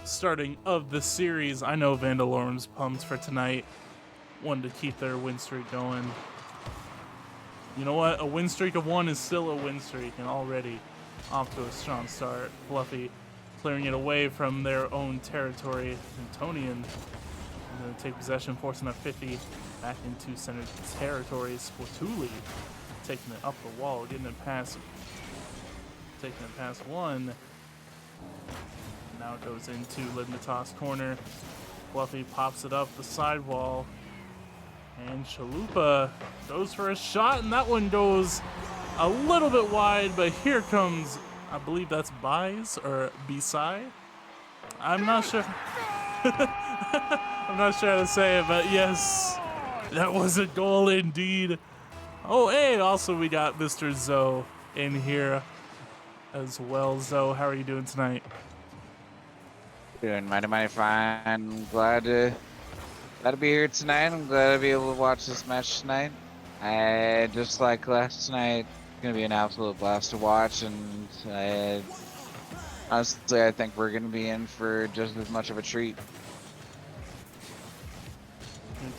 starting of the series. I know Vandalorum's pumped for tonight. Wanted to keep their win streak going. You know what? A win streak of 1 is still a win streak, and already off to a strong start. Fluffy clearing it away from their own territory. Antonian going to take possession, forcing a 50 back into center territory. Sportuli taking it up the wall, getting it past, taking it past 1. Now it goes into Ligmatas' corner. Fluffy pops it up the sidewall. And Chalupa goes for a shot, and that one goes a little bit wide, but here comes, I believe that's Bies or Bisai. I'm not sure. I'm not sure how to say it, but yes, that was a goal indeed. Oh, hey, also we got Mr. Zoe in here as well. Zoe, how are you doing tonight? Doing mighty fine. Glad to be here tonight. I'm glad to be able to watch this match tonight. Just like last night, it's gonna be an absolute blast to watch, and honestly, I think we're gonna be in for just as much of a treat.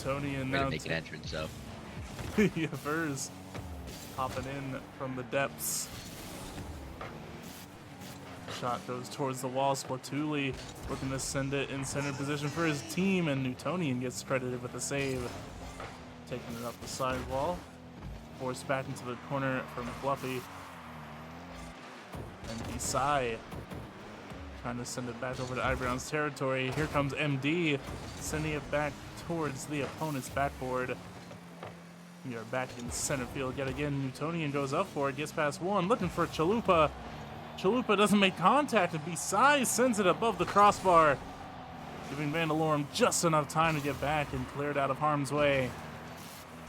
Tony and now make an entrance, so yeah, Furs popping in from the depths. Shot goes towards the wall. Splatuli looking to send it in center position for his team, and Newtonian gets credited with a save. Taking it up the sidewall. Forced back into the corner from Fluffy. And Isai trying to send it back over to Ibreon's territory. Here comes MD sending it back towards the opponent's backboard. We are back in center field yet again. Newtonian goes up for it, gets past 1, looking for Chalupa. Chalupa doesn't make contact, and Bisai sends it above the crossbar, giving Vandalorum just enough time to get back and clear it out of harm's way.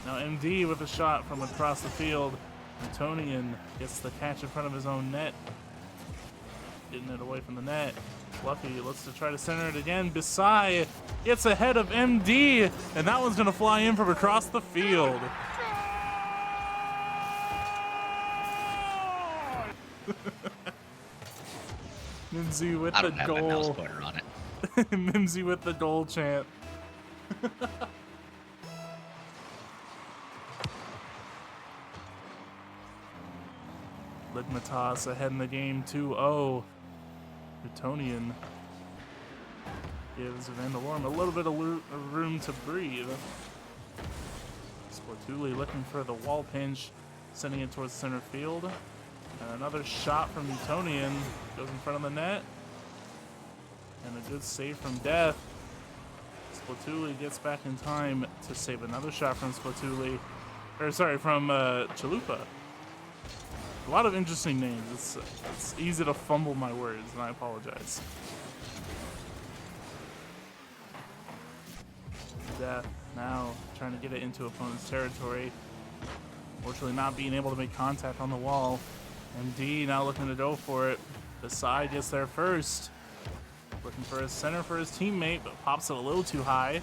Now MD with a shot from across the field. Antonian gets the catch in front of his own net, getting it away from the net. Fluffy looks to try to center it again. Bisai gets ahead of MD, and that one's going to fly in from across the field. Mimsy with the have my mouse pointer on it. Mimsy with the goal chant. Ligmatas ahead in the game 2-0. Newtonian gives Vandalorum a little bit of room to breathe. Sportuli looking for the wall pinch, sending it towards center field. And another shot from Newtonian goes in front of the net. And a good save from Death. Splatuli gets back in time to save another shot from Splatuli. Or sorry, from Chalupa. A lot of interesting names. It's easy to fumble my words, and I apologize. Death now trying to get it into opponent's territory. Fortunately not being able to make contact on the wall. MD now looking to go for it. Bisai gets there first. Looking for a center for his teammate, but pops it a little too high.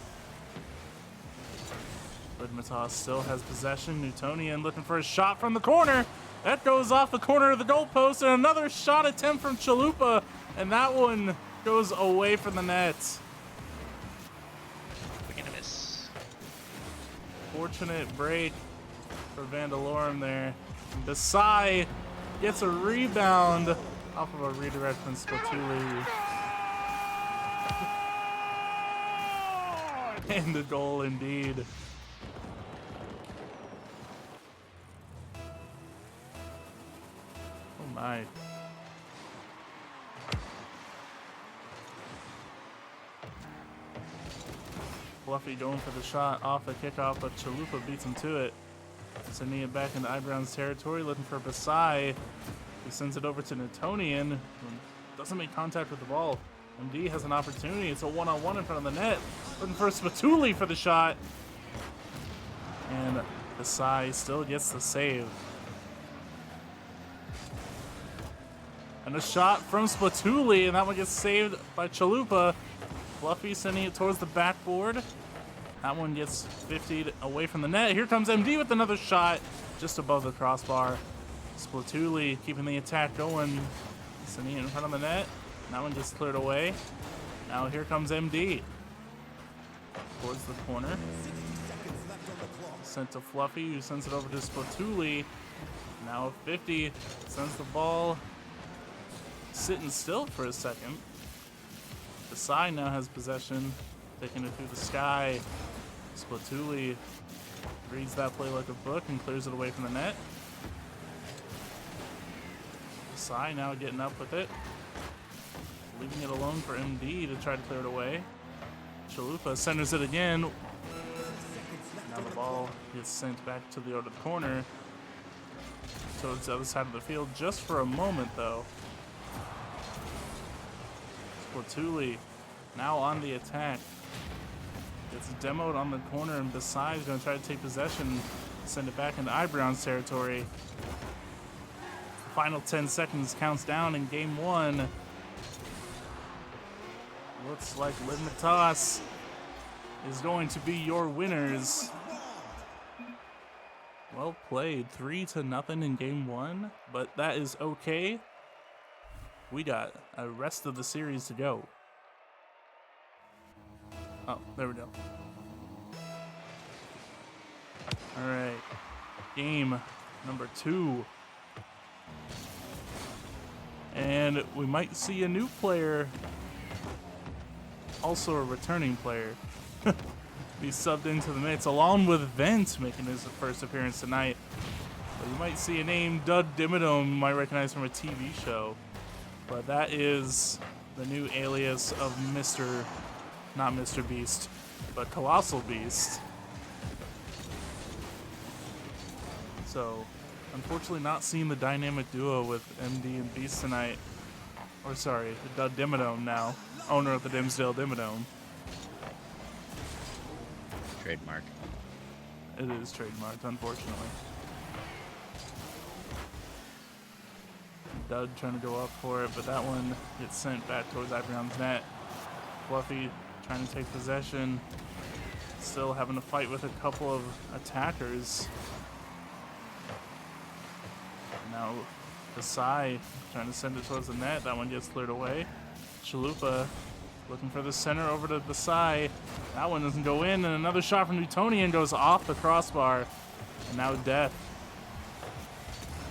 Ligmatas still has possession. Newtonian looking for a shot from the corner. That goes off the corner of the goalpost, and another shot attempt from Chalupa, and that one goes away from the net. We're gonna miss. Fortunate break for Vandalorum there. Bisai gets a rebound off of a redirect from Spatuli. And the goal indeed. Oh my. Fluffy going for the shot off the kickoff, but Chalupa beats him to it. Sending it back into Ibreon's territory, looking for Bisai, who sends it over to Newtonian, who doesn't make contact with the ball. MD has an opportunity. It's a one-on-one in front of the net. Looking for Spatuli for the shot. And Bisai still gets the save. And a shot from Spatuli, and that one gets saved by Chalupa. Fluffy sending it towards the backboard. That one gets 50'd away from the net. Here comes MD with another shot just above the crossbar. Splatuli keeping the attack going. Sending it in front of the net. That one gets cleared away. Now here comes MD. Towards the corner. Sent to Fluffy, who sends it over to Spotuli. Now 50, sends the ball sitting still for a second. Desai now has possession, taking it through the sky. Spotuli reads that play like a book and clears it away from the net. Desai now getting up with it, leaving it alone for MD to try to clear it away. Chalupa centers it again. Now the ball gets sent back to the other corner, towards the other side of the field, just for a moment though. Spotuli now on the attack. Gets demoed on the corner, and Desai is going to try to take possession, send it back into Ibreon's territory. Final 10 seconds counts down in game 1. Looks like Ligmatas is going to be your winners. Well played, 3-0 in game 1, but that is okay. We got a rest of the series to go. Oh, there we go. All right, game number 2. And we might see a new player, also a returning player, be subbed into the mix, along with Vent making his first appearance tonight. But you might see a name, Dud Dimmadome, you might recognize from a TV show. But that is the new alias of not Mr. Beast, but Colossal Beast. So, unfortunately not seeing the dynamic duo with MD and Beast tonight. Or sorry, the Dud Dimmadome now, owner of the Dimsdale Dimmadome. Trademark. It is trademarked, unfortunately. Dud trying to go up for it, but that one gets sent back towards Ibreon's net. Fluffy trying to take possession. Still having to fight with a couple of attackers. Now Desai trying to send it towards the net. That one gets cleared away. Chalupa looking for the center over to Desai. That one doesn't go in, and another shot from Newtonian goes off the crossbar. And now Death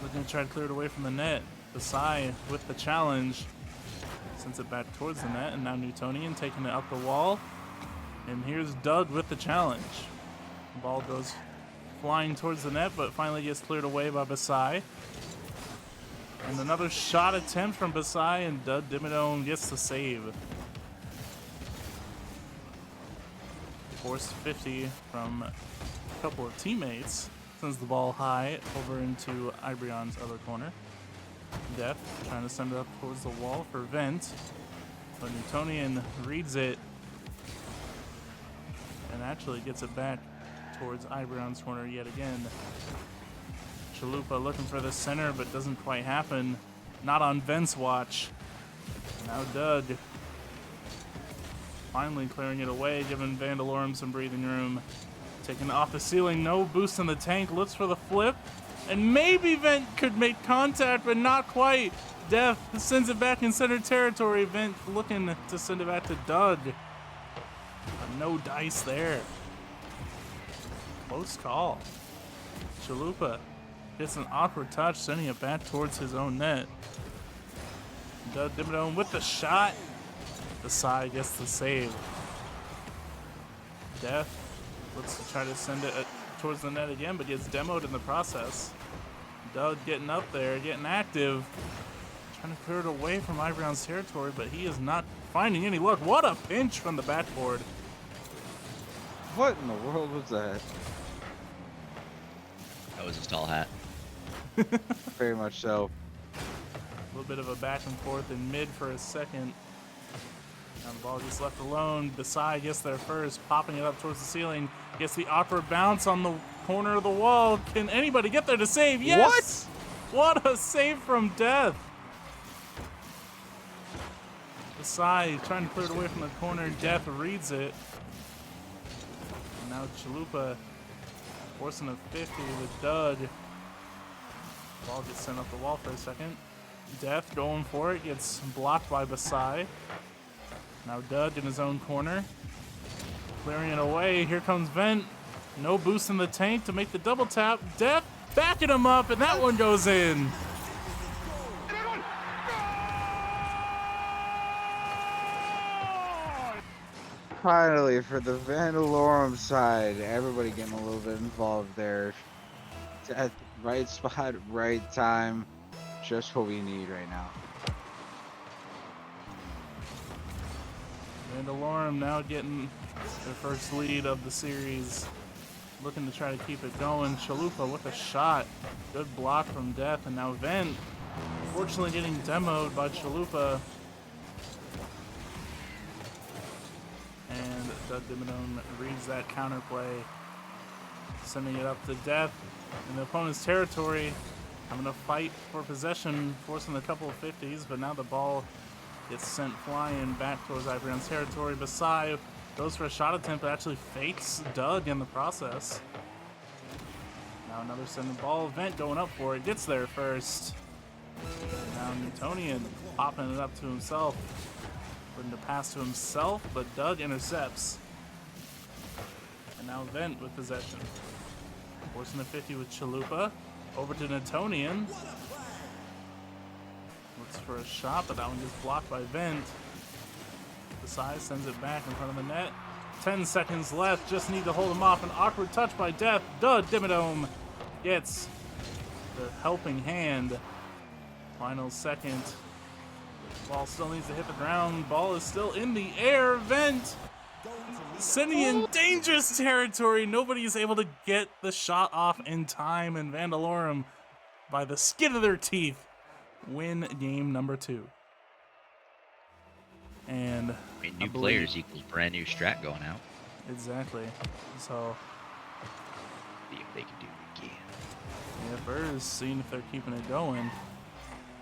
looking to try to clear it away from the net. Desai with the challenge. Sends it back towards the net, and now Newtonian taking it up the wall. And here's Doug with the challenge. The ball goes flying towards the net, but finally gets cleared away by Desai. And another shot attempt from Desai, and Dud Dimmadome gets the save. Forced 50 from a couple of teammates. Sends the ball high over into Ibreon's other corner. Death trying to send it up towards the wall for Vent, but Newtonian reads it and actually gets it back towards Ibreon's corner yet again. Chalupa looking for the center, but doesn't quite happen. Not on Vent's watch. Now Doug finally clearing it away, giving Vandalorum some breathing room. Taking it off the ceiling, no boost in the tank, looks for the flip. And maybe Vent could make contact, but not quite. Death sends it back in center territory. Vent looking to send it back to Doug. But no dice there. Close call. Chalupa gets an awkward touch, sending it back towards his own net. Dud Dimmadome with the shot. Desai gets the save. Death looks to try to send it towards the net again, but gets demoed in the process. Doug getting up there, getting active, trying to clear it away from Ibreon's territory, but he is not finding any luck. What a pinch from the backboard. What in the world was that? That was his tall hat. Very much so. A little bit of a back and forth in mid for a second. Now the ball gets left alone. Desai gets there first, popping it up towards the ceiling. Gets the awkward bounce on the corner of the wall. Can anybody get there to save? Yes! What a save from Death. Desai trying to clear it away from the corner. Death reads it. And now Chalupa forcing a 50 with Doug. Ball gets sent up the wall for a second. Death going for it, gets blocked by Desai. Now Doug in his own corner. Clearing it away. Here comes Vent. No boost in the tank to make the double tap. Def backing him up, and that one goes in. Finally, for the Vandalorum side, everybody getting a little bit involved there. At the right spot, right time. Just what we need right now. Vandalorum now getting their first lead of the series. Looking to try to keep it going. Chalupa with a shot. Good block from Death, and now Vent. Unfortunately getting demoed by Chalupa. And Doug Dimmadome reads that counterplay. Sending it up to Death in the opponent's territory. Having to fight for possession, forcing a couple of 50s, but now the ball gets sent flying back towards Ibreon's territory. Basai goes for a shot attempt, but actually fakes Doug in the process. Now another sending ball. Vent going up for it. Gets there first. Now Newtonian popping it up to himself. Putting the pass to himself, but Doug intercepts. And now Vent with possession. Forcing the 50 with Chalupa. Over to Newtonian. Looks for a shot, but that one gets blocked by Vent. Basai sends it back in front of the net. 10 seconds left. Just need to hold him off. An awkward touch by Death. Doug Dimmadome gets the helping hand. Final second. Ball still needs to hit the ground. Ball is still in the air. Vent sending in dangerous territory. Nobody is able to get the shot off in time. And Vandalorum, by the skin of their teeth, win game number 2. And I mean, new players equals brand new strat going out. Exactly. So See if they can do it again. yeah, Birds seeing if they're keeping it going.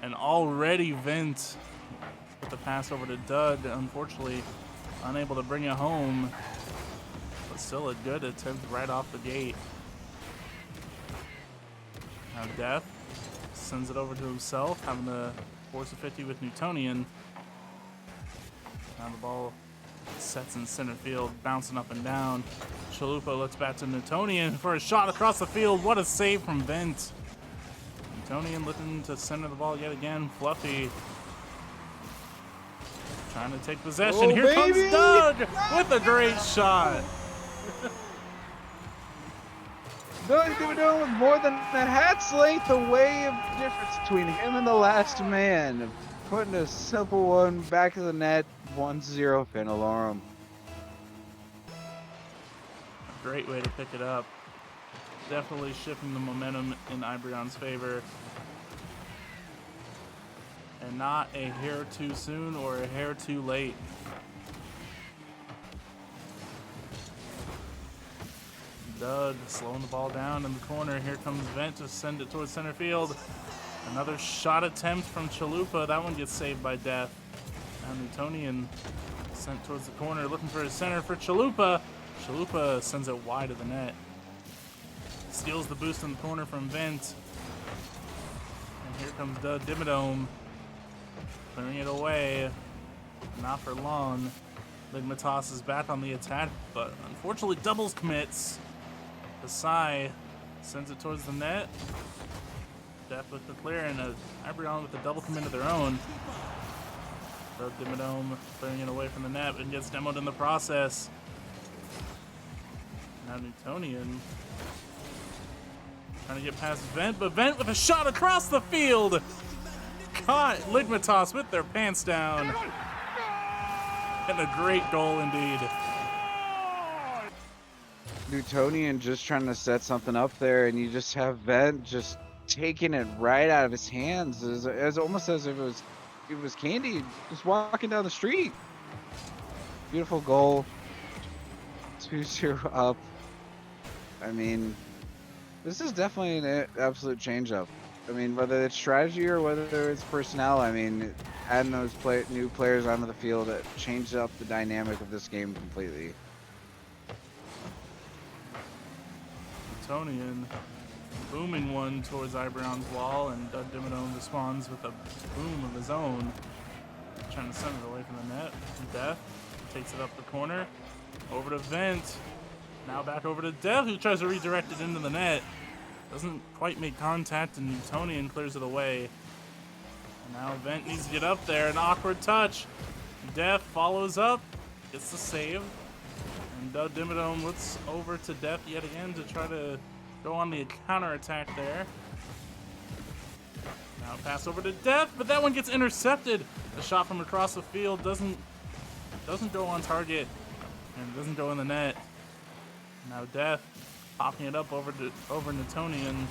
And already Vent with the pass over to Doug, unfortunately unable to bring it home. But still a good attempt right off the gate. Now Death sends it over to himself, having to force a 50 with Newtonian. Now the ball sets in center field, bouncing up and down. Chalupa looks back to Newtonian for a shot across the field. What a save from Vent. Newtonian looking to center the ball yet again. Fluffy trying to take possession. Oh, Here comes baby! Doug with a great shot. Doug Dimmadome with more than a hat's length away of difference between him and the last man. Putting a simple one back of the net. 1-0 Vandalorum. A great way to pick it up. Definitely shifting the momentum in Ibreon's favor. And not a hair too soon or a hair too late. Doug slowing the ball down in the corner. Here comes Vent to send it towards center field. Another shot attempt from Chalupa. That one gets saved by Death. Now Newtonian sent towards the corner, looking for his center for Chalupa. Chalupa sends it wide of the net. Steals the boost in the corner from Vent. And here comes Doug Dimmadome. Clearing it away. Not for long. Ligmatas is back on the attack, but unfortunately doubles commits. Basai sends it towards the net. Death with the clear, and Ibreon with a double commit of their own. Doug Dimmadome clearing it away from the net and gets demoed in the process. Now Newtonian trying to get past Vent, but Vent with a shot across the field. Caught Ligmatas with their pants down. And a great goal indeed. Newtonian just trying to set something up there, and you just have Vent just taking it right out of his hands, as almost as if it was candy, just walking down the street. Beautiful goal. 2-0 up. I mean, this is definitely an absolute change-up. I mean, whether it's strategy or whether it's personnel, I mean, adding those new players onto the field, it changed up the dynamic of this game completely. Newtonian booming one towards Ibreon's wall, and Doug Dimmadome responds with a boom of his own. Trying to send it away from the net. Death takes it up the corner. Over to Vent. Now back over to Death, who tries to redirect it into the net. Doesn't quite make contact, and Newtonian clears it away. And now Vent needs to get up there. An awkward touch. Death follows up. Gets the save. And Dimmadome looks over to Death yet again to try to go on the counterattack there. Now pass over to Death, but that one gets intercepted. A shot from across the field doesn't go on target and doesn't go in the net. Now Death popping it up over Newtonian.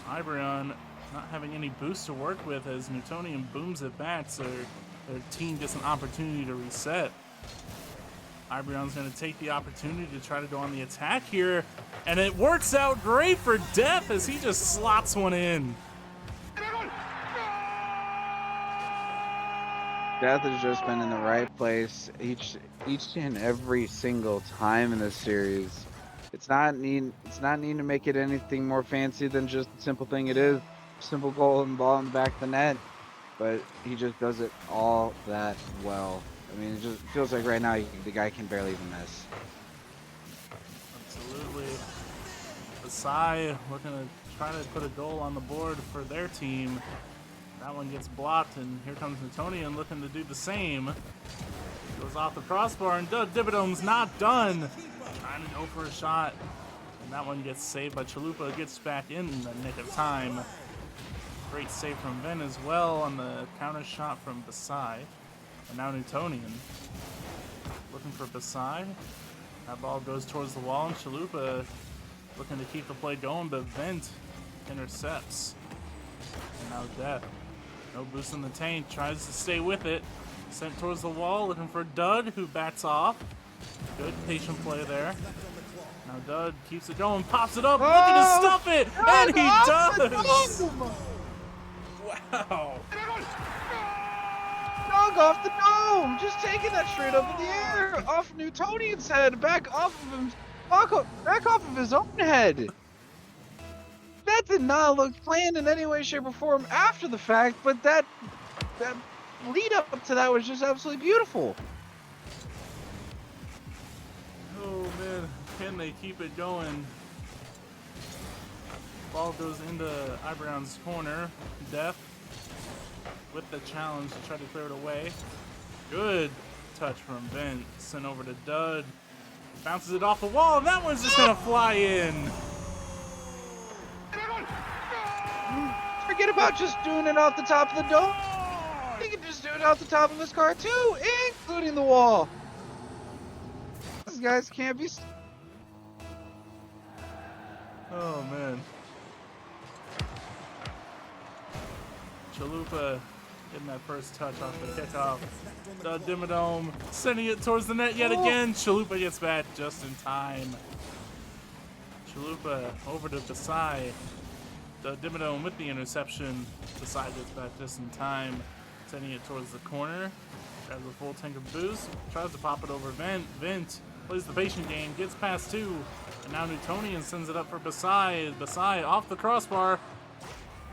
Ibreon not having any boost to work with as Newtonian booms it back, so their team gets an opportunity to reset. Ibreon's going to take the opportunity to try to go on the attack here, and it works out great for Death as he just slots one in. Death has just been in the right place each and every single time in this series. It's not needing to make it anything more fancy than just the simple thing it is. Simple goal and ball in the back of the net. But he just does it all that well. I mean, it just feels like right now the guy can barely even miss. Absolutely. Basai looking to try to put a goal on the board for their team. That one gets blocked, and here comes Newtonian looking to do the same. Goes off the crossbar, and Dimmadome's not done. Trying to go for a shot, and that one gets saved by Chalupa. Gets back in the nick of time. Great save from Ven as well on the counter shot from Basai. And now Newtonian looking for Basai. That ball goes towards the wall, and Chalupa looking to keep the play going, but Vent intercepts. And now Death. No boost in the tank, tries to stay with it. Sent towards the wall, looking for Dud, who backs off. Good patient play there. Now Dud keeps it going, pops it up, looking to stuff it, and he does! Wow. Dog off the dome! Just taking that straight up in the air! Off Newtonian's head, back off of his own head! That did not look planned in any way, shape, or form after the fact, but that lead up to that was just absolutely beautiful. Oh man, can they keep it going? Ball goes into Ibreon's corner. Death with the challenge to try to clear it away. Good touch from Vent. Sent over to Dud. Bounces it off the wall, and that one's just gonna fly in. Forget about just doing it off the top of the dome. He can just do it off the top of his car too, including the wall. These guys can't be. Oh man. Chalupa getting that first touch off the kickoff. Dimmadome sending it towards the net yet again. Chalupa gets back just in time. Chalupa over to Basai. Dimmadome with the interception. Basai gets back just in time. Sending it towards the corner. Grabs a full tank of boost. Tries to pop it over Vent. Vent plays the patient game. Gets past two. And now Newtonian sends it up for Basai. Basai off the crossbar.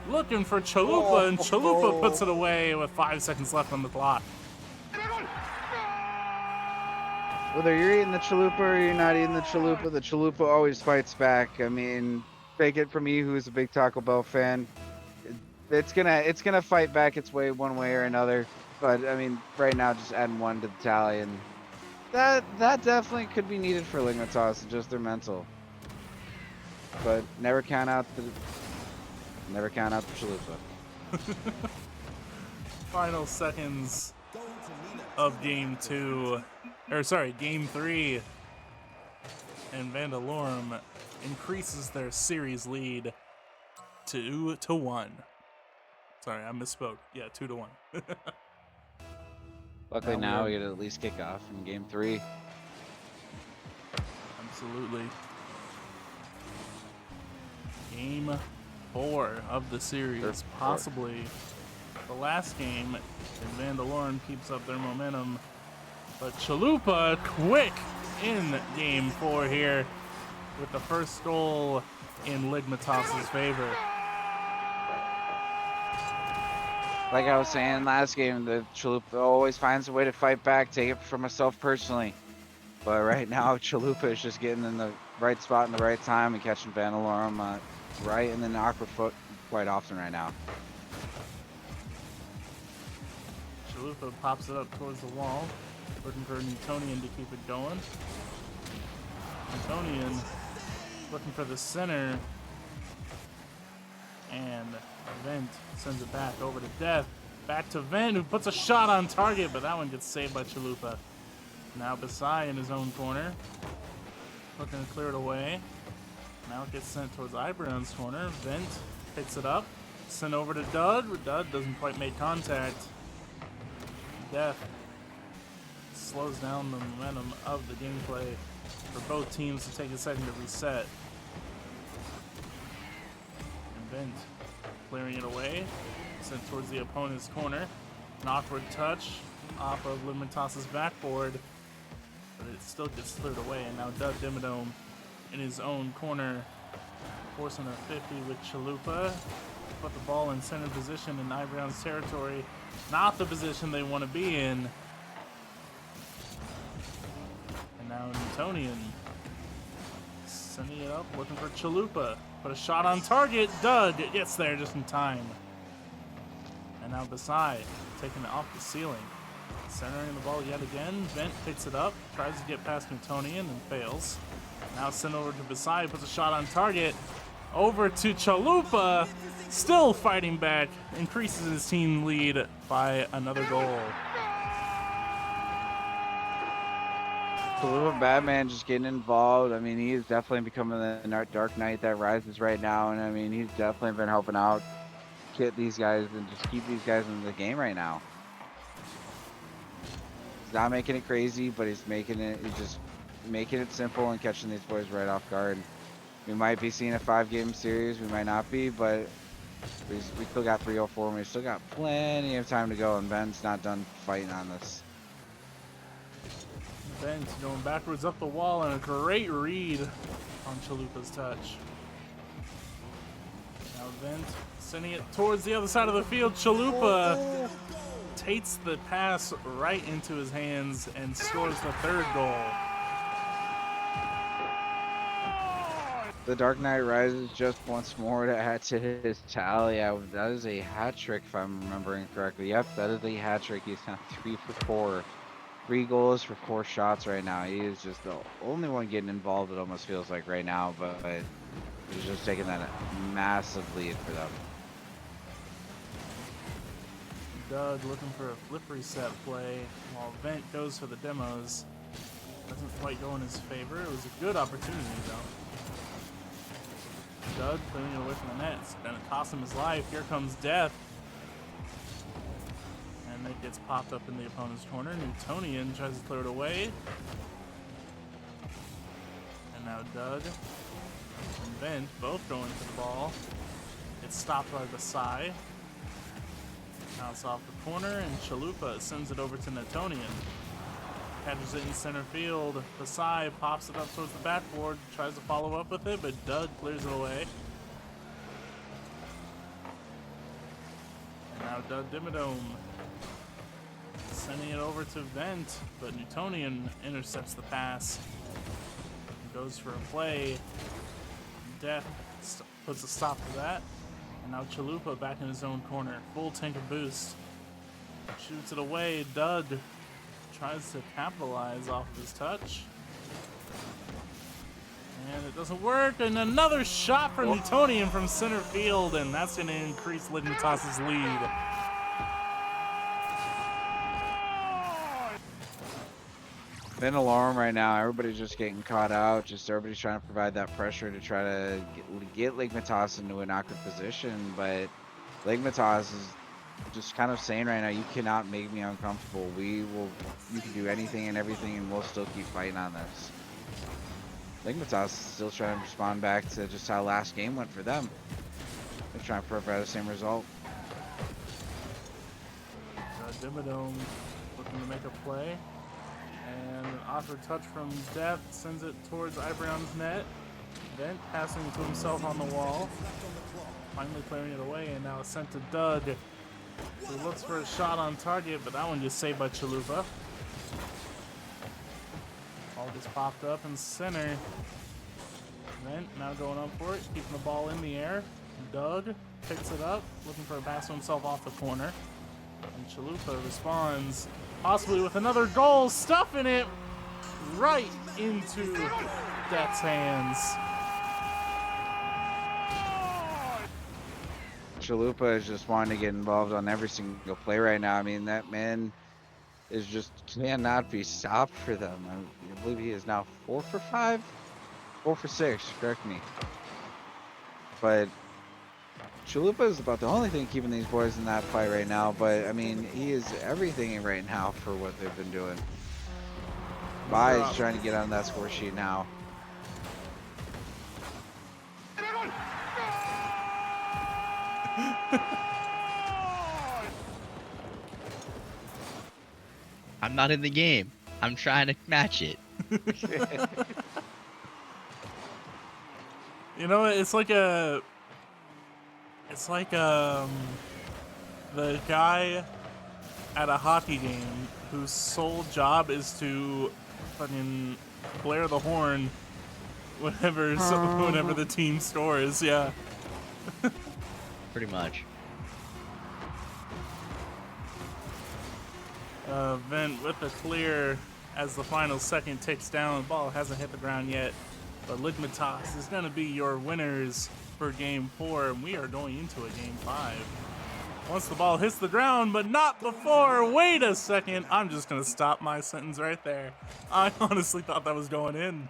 Looking for Chalupa, and Chalupa puts it away with 5 seconds left on the clock. Whether you're eating the Chalupa or you're not eating the Chalupa always fights back. I mean, take it from me, who's a big Taco Bell fan. It's gonna fight back its way one way or another. But I mean, right now, just adding one to the tally, and that definitely could be needed for Ligmatas, just their mental. But never count out the Chalupa. Final seconds of game 2, or sorry, game 3, and Vandalorum increases their series lead 2-1. Sorry, I misspoke. Yeah, 2-1. Luckily now we get to at least kick off in game 3. Absolutely. Game 4 of the series, possibly the last game, and Vandalorum keeps up their momentum. But Chalupa quick in game 4 here with the first goal in Ligmatas' favor. Like I was saying last game, the Chalupa always finds a way to fight back. Take it for myself personally. But right now, Chalupa is just getting in the right spot in the right time and catching Vandalorum right in the awkward foot quite often right now. Chalupa pops it up towards the wall, looking for Newtonian to keep it going. Newtonian looking for the center, and Vent sends it back over to Death. Back to Vent, who puts a shot on target, but that one gets saved by Chalupa. Now Basai in his own corner, looking to clear it away. Now it gets sent towards Ibreon's corner. Vent picks it up, sent over to Dud. Dud doesn't quite make contact. Death slows down the momentum of the gameplay for both teams to take a second to reset. And Vent clearing it away, sent towards the opponent's corner. An awkward touch off of Ligmatas' backboard, but it still gets cleared away. And now Dud Dimmadome in his own corner, forcing a 50 with Chalupa. Put the ball in center position in Ibreon's territory. Not the position they want to be in. And now Newtonian sending it up, looking for Chalupa. Put a shot on target. Dud gets there just in time. And now Basai taking it off the ceiling. Centering the ball yet again. Vent picks it up, tries to get past Newtonian and fails. Now sent over to Basai, puts a shot on target. Over to Chalupa, still fighting back, increases his team lead by another goal. Chalupa Batman just getting involved. I mean, he is definitely becoming the Dark Knight that rises right now, and I mean, he's definitely been helping out, get these guys and just keep these guys in the game right now. He's not making it crazy, but he's just making it simple and catching these boys right off guard. We might be seeing a 5-game series, we might not be, but we still got 304 and we still got plenty of time to go, and Ben's not done fighting on this. Ben's going backwards up the wall, and a great read on Chalupa's touch. Now Vent sending it towards the other side of the field. Chalupa takes the pass right into his hands and scores the third goal. The Dark Knight rises just once more to add to his tally. That is a hat trick, if I'm remembering correctly. Yep, that is a hat trick. He's now 3 for 4. 3 goals for 4 shots right now. He is just the only one getting involved, it almost feels like right now, but he's just taking that massive lead for them. Doug looking for a flip reset play while Vent goes for the demos. Doesn't quite go in his favor. It was a good opportunity though. Doug clearing it away from the net. It's gonna cost him his life. Here comes Death. And it gets popped up in the opponent's corner. Newtonian tries to clear it away. And now Doug and Vent both going for the ball. It's stopped by Basai. Now it's off the corner, and Chalupa sends it over to Newtonian. Catches it in center field. Basai pops it up towards the backboard, tries to follow up with it, but Doug clears it away. And now Doug Dimmadome sending it over to Vent, but Newtonian intercepts the pass. Goes for a play. Death puts a stop to that. And now Chalupa back in his own corner. Full tank of boost. Shoots it away. Doug tries to capitalize off of his touch. And it doesn't work. And another shot from Newtonian from center field. And that's going to increase Ligmatas' lead. Vandalorum right now, everybody's just getting caught out. Just everybody's trying to provide that pressure to try to get Ligmatas into an awkward position. But Ligmatas is just kind of saying right now, you cannot make me uncomfortable. You can do anything and everything, and we'll still keep fighting on this. Ligmatas is still trying to respond back to just how last game went for them. They're trying to provide the same result. Dimmadome looking to make a play. And an awkward touch from Death sends it towards Ibreon's net. Vent passing to himself on the wall. Finally clearing it away, and now it's sent to Doug. He looks for a shot on target, but that one just saved by Chalupa. Ball just popped up in center. Vent now going up for it, keeping the ball in the air. Doug picks it up, looking for a pass to himself off the corner. And Chalupa responds, possibly with another goal, stuffing it right into Death's hands. Chalupa is just wanting to get involved on every single play right now. I mean, that man is just cannot be stopped for them. I believe he is now 4 for 5, 4 for 6. Correct me. But Chalupa is about the only thing keeping these boys in that fight right now. But I mean, he is everything right now for what they've been doing. Bai is trying to get on that score sheet now. I'm not in the game. I'm trying to match it. You know, it's like the guy at a hockey game whose sole job is to fucking blare the horn whenever the team scores. Yeah. Pretty much. Vent with the clear as the final second ticks down. The ball hasn't hit the ground yet, but Ligmatas is going to be your winners for Game 4, and we are going into a Game 5. Once the ball hits the ground, but not before. Wait a second. I'm just going to stop my sentence right there. I honestly thought that was going in.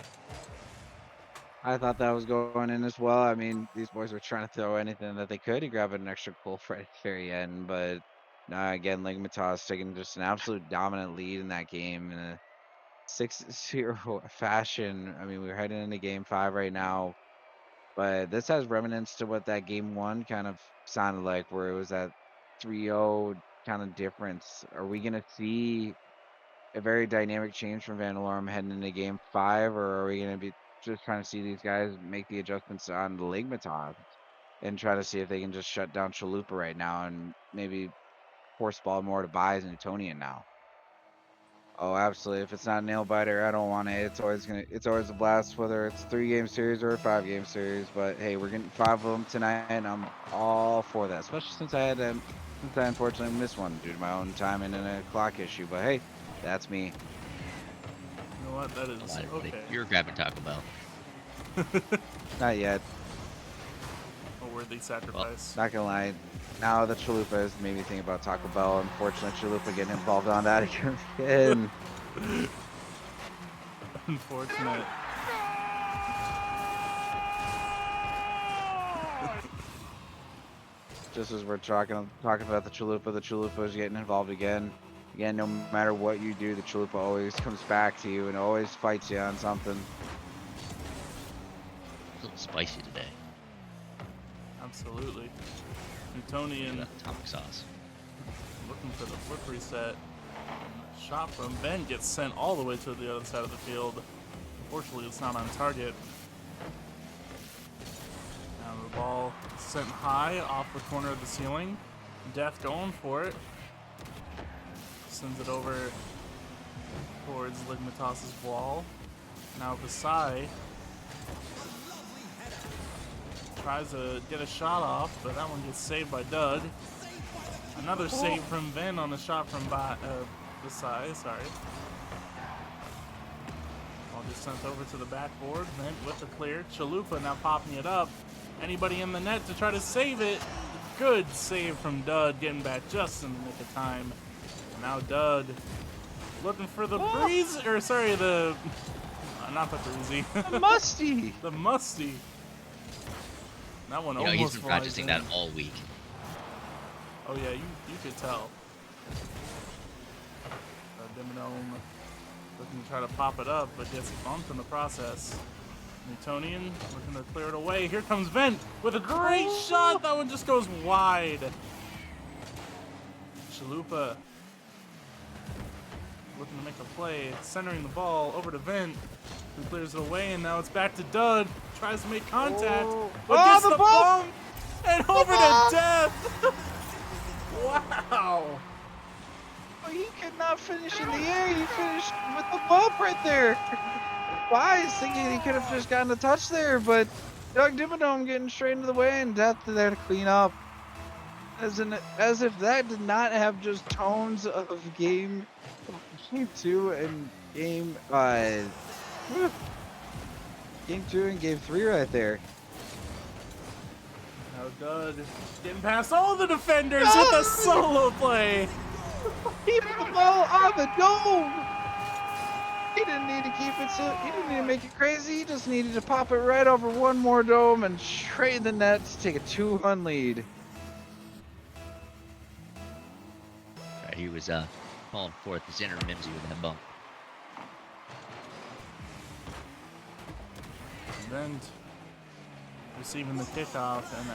I thought that was going in as well. I mean, these boys were trying to throw anything that they could to grab an extra goal for at the very end, but again, Ligmatas taking just an absolute dominant lead in that game in a 6-0 fashion. I mean, we're heading into Game 5 right now, but this has remnants to what that Game 1 kind of sounded like, where it was that 3-0 kind of difference. Are we going to see a very dynamic change from Vandalorum heading into Game 5, or are we going to be just trying to see these guys make the adjustments on the Ligmatas and try to see if they can just shut down Chalupa right now and maybe force ball more to Buys and Newtonian now? Oh, absolutely. If it's not a nail biter, I don't want it. It's always a blast, whether it's 3-game series or a 5-game series. But hey, we're getting 5 of them tonight, and I'm all for that. Especially since I unfortunately missed one due to my own timing and a clock issue. But hey, that's me. You know what? That is okay. You're grabbing Taco Bell. Not yet. A worthy sacrifice. Not gonna lie. Now that Chalupa has made me think about Taco Bell. Unfortunately, Chalupa getting involved on that again. Unfortunate. Just as we're talking about the Chalupa is getting involved again. Again, no matter what you do, the Chalupa always comes back to you and always fights you on something. A little spicy today. Absolutely. Newtonian That atomic sauce. looking for the flip reset. Shot from Ben gets sent all the way to the other side of the field. Unfortunately, it's not on target. Now the ball sent high off the corner of the ceiling. Death going for it. Sends it over towards Ligmatas' wall. Now Visai tries to get a shot off, but that one gets saved by Doug. Another save from Vin on the shot from Visai, sorry. Ball just sent over to the backboard. Vin with the clear. Chalupa now popping it up. Anybody in the net to try to save it. Good save from Doug, getting back just in the nick of time. And now Doug looking for the breeze, or sorry, the not the breezy. The musty. The musty. That one almost He's been practicing in. that all week. Oh yeah, you could tell. Dimonome looking to try to pop it up, but gets bumped in the process. Newtonian looking to clear it away. Here comes Vent with a great shot. That one just goes wide. Chalupa looking to make a play, centering the ball over to Vent, who clears it away, and now it's back to Doug. Tries to make contact, but gets the bump, and over to Death. Wow. Oh, he could not finish in the air. He finished with the bump right there. Why is thinking he could have just gotten a touch there, but Doug Dimmadome getting straight into the way and Death there to clean up. As if that did not have just tones of game 2 and game 2 and game 3 right there. Now Doug getting past all the defenders with a solo play. Keep the ball on the dome. He didn't need to keep it so he didn't need to make it crazy. He just needed to pop it right over one more dome and trade the net to take a 2-1 lead. Right, he was calling forth his inner Mimsy with that bump. Vent receiving the kickoff, and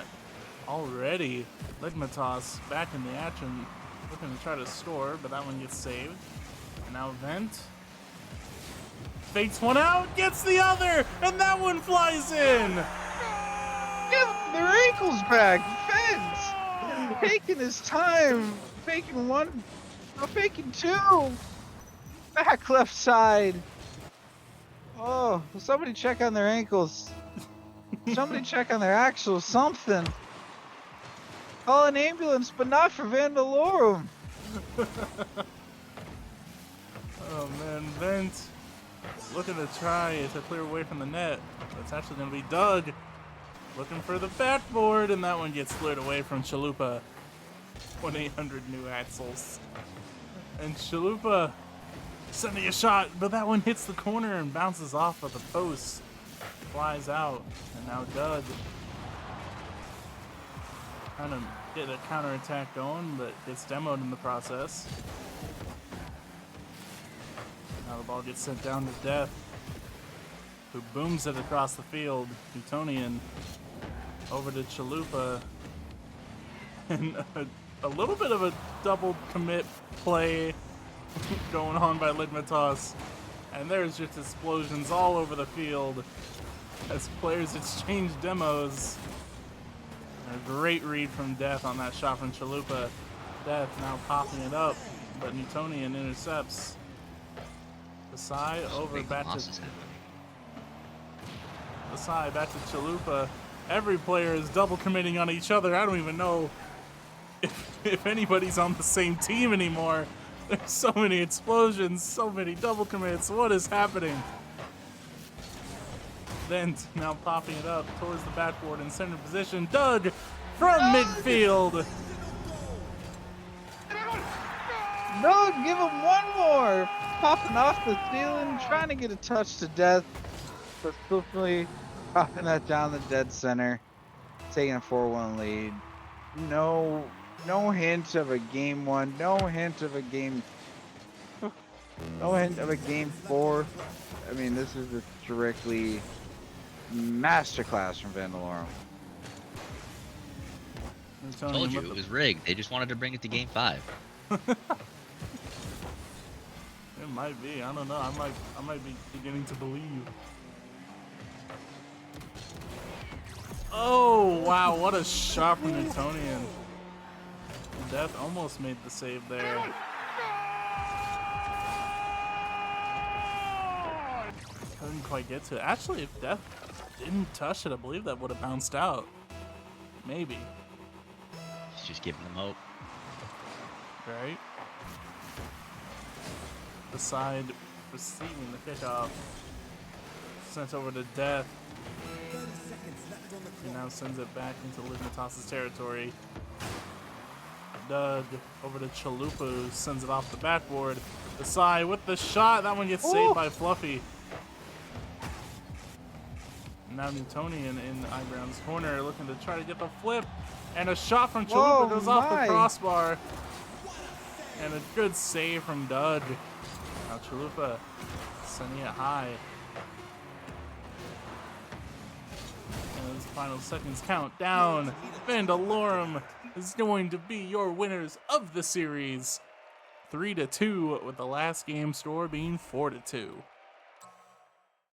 already Ligmatas back in the action, looking to try to score, but that one gets saved. And now Vent fakes one out, gets the other, and that one flies in. Give them their ankles back. Fence taking his time, faking one, faking two. Back left side. Oh, somebody check on their ankles. Somebody check on their axles. Something. Call an ambulance, but not for Vandalorum. Oh man, Vent looking to try to clear away from the net. It's actually going to be Doug looking for the backboard, and that one gets cleared away from Chalupa. 1-800 new axles. And Chalupa sending a shot, but that one hits the corner and bounces off of the post. Flies out, and now Doug trying to get a counterattack going, but gets demoed in the process. Now the ball gets sent down to Death, who booms it across the field. Newtonian over to Chalupa, and a little bit of a double commit play going on by Ligmatas, and there's just explosions all over the field as players exchange demos. A great read from Death on that shot from Chalupa. Death now popping it up, but Newtonian intercepts. The side over back to Chalupa. Every player is double committing on each other. I don't even know if anybody's on the same team anymore. There's so many explosions, so many double commits. What is happening? Vent now popping it up towards the backboard in center position. Doug from midfield. No, give him one more. Popping off the ceiling, trying to get a touch to Death, but swiftly popping that down the dead center, taking a 4-1 lead. No hint of a game 1. No hint of a game 4. I mean, this is a strictly masterclass from Vandalorum. Told you it was rigged. They just wanted to bring it to game 5. It might be. I don't know. I might be beginning to believe. Oh wow! What a shot from Newtonian. Death almost made the save there. Couldn't quite get to it. Actually, if Death didn't touch it, I believe that would have bounced out. Maybe. He's just giving them hope. Right? The side receiving the kickoff. Sent over to Death. He now sends it back into Ligmatas' territory. Doug over to Chalupa, who sends it off the backboard. The side with the shot. That one gets saved by Fluffy. Now Newtonian in Ibreon's corner, looking to try to get the flip. And a shot from Chalupa goes off the crossbar. And a good save from Doug. Now Chalupa sending it high. And as the final seconds count down, Vandalorum is going to be your winners of the series. 3-2, with the last game score being 4-2.